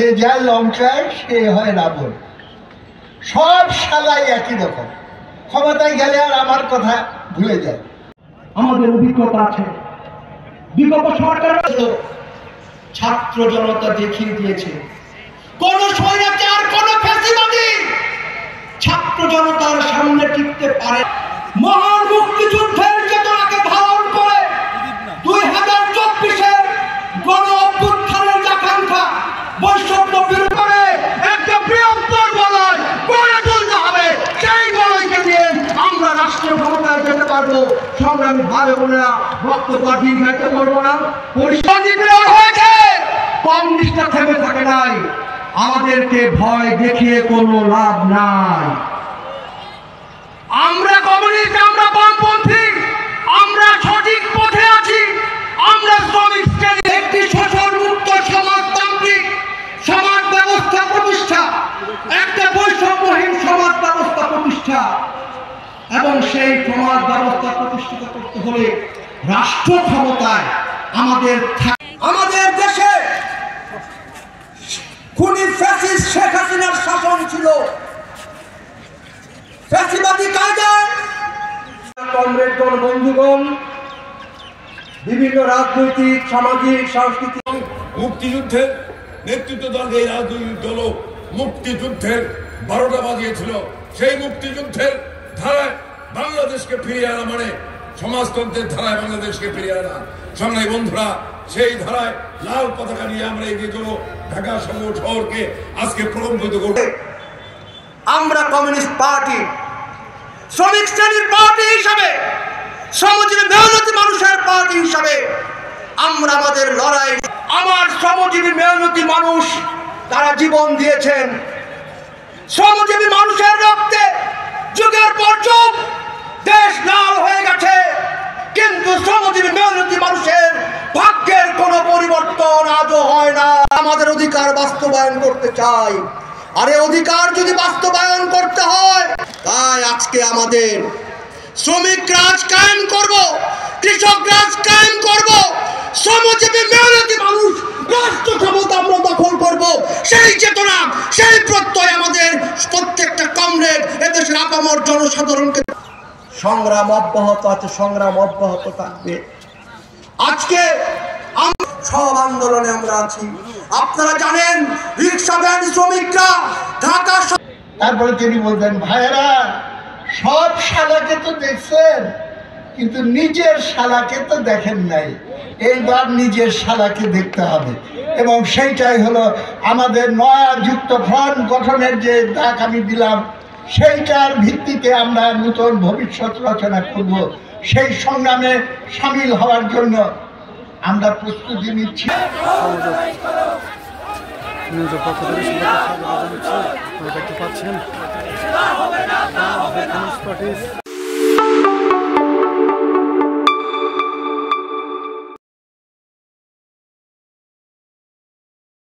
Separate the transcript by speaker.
Speaker 1: যে যায় লঙ্কায় সে হয় রাবণ। সব শালাই একই রকম, ক্ষমতায় গেলে আর আমার কথা ভুলে যায়।
Speaker 2: আমাদের অভিজ্ঞতা আছে, বিগত সরকার
Speaker 1: ছাত্র জনতা দেখিয়ে দিয়েছে কোন স্বৈরাচার, কোন ফ্যাসিবাদী ছাত্র জনতার সামনে টিকতে পারে।
Speaker 2: মহান মুক্তিযুদ্ধের চেতনাকে ধারণ করে 2024-এর গণ অভ্যুত্থানের আকাঙ্ক্ষা বৈষম্য বিরোধী করে একটা বৃহত্তর বলয় গড়ে তুলতে হবে। সেই বলয়কে নিয়ে আমরা রাষ্ট্রীয় ক্ষমতায় যেতে পারবো। সংগ্রামী ভাই বোনেরা, বক্তব্য দীর্ঘায়িত করবো না। পরিষ্কার হয়েছে, কমিউনিস্টরা থেমে থাকে নাই। আমাদেরকে ভয় দেখিয়ে কোনো লাভ নাই। আমরা কমিউনিস্ট, আমরা বামপন্থী, আমরা সঠিক পথে আছি। আমরা শ্রমিক শ্রেণীর একটি শোষণমুক্ত সমাজতান্ত্রিক সমাজ ব্যবস্থা প্রতিষ্ঠা, একটা বৈষম্যহীন সমাজ ব্যবস্থা প্রতিষ্ঠা, এবং সেই সমাজ ব্যবস্থা প্রতিষ্ঠিত করতে হলে রাষ্ট্র ক্ষমতায় আমাদের দেশে খুনি ফ্যাসিস্ট শেখ হাসিনার শাসন ছিল। ফ্যাসিবাদী কায়দায় কমরেডগণ, বন্ধুগণ, বিভিন্ন রাজনৈতিক, সামাজিক, সাংস্কৃতিক
Speaker 3: মুক্তিযুদ্ধের নেতৃত্ব দল, এই রাজনৈতিক দল মুক্তিযুদ্ধের 12টা বাজিয়েছিল। সেই মুক্তিযুদ্ধের ধারায় বাংলাদেশকে ফিরিয়ে আনা মানে সমাজতন্ত্রের ধারায় বাংলাদেশকে ফিরিয়ে আনা। সংগ্রামী বন্ধুরা, সেই ধারায় লাল পতাকা নিয়ে আমরা এগিয়ে যাব। ঢাকা শহরকে আজকে প্রকম্পিত করবে।
Speaker 2: আমরা কমিউনিস্ট পার্টি, শ্রমিক শ্রেণীর পার্টি হিসাবে, শ্রমজীবী মেহনতি মানুষের পার্টি হিসাবে আমরা আমাদের লড়াই, আমার শ্রমজীবী মেহনতি মানুষ তারা জীবন দিয়েছেন। শ্রমজীবী মানুষের রক্তে যুগের পর যুগ দেশ লাল হয়ে গেছে, কিন্তু শ্রমজীবী মেহনতি মানুষের ভাগ্যের কোনো পরিবর্তন আজও হয় না। আমাদের অধিকার বাস্তবায়ন করতে চাই, আর এই অধিকার যদি বাস্তবায়ন করতে হয়, তাই আজকে আমাদের শ্রমিক রাজ কায়েম করব, কৃষক রাজ কায়েম করব, শ্রমজীবী মেহনতি মানুষ রাষ্ট্র ক্ষমতা আমরা দখল করব। সেই চেতনা, সেই প্রত্যয় আমাদের প্রত্যেকটা কমরেড, এদেশের আপামর জনসাধারণকে সংগ্রাম অব্যাহত আছে, সংগ্রাম অব্যাহত থাকবে। আজকে সব আন্দোলনে আমরা আছি। আপনারা জানেন, রিক্সা ভ্যান শ্রমিকরা ঢাকা,
Speaker 1: তারপরে তিনি বলতেন, ভাইয়েরা সব শালাকে তো দেখছেন, কিন্তু নিজের শালাকে তো দেখেন নাই। এইবার নিজের শালাকে দেখতে হবে, এবং সেইটাই হলো আমাদের নয়া যুক্ত ফ্রন্ট গঠনের যে ডাক আমি দিলাম, সেইটার ভিত্তিতে আমরা নতুন ভবিষ্যৎ রচনা করব। সেই সংগ্রামে সামিল হওয়ার জন্য আমরা প্রস্তুতি নিচ্ছি।
Speaker 4: নিউজের পক্ষ থেকে শুভেচ্ছা জানাচ্ছি। দেখতে পাচ্ছেন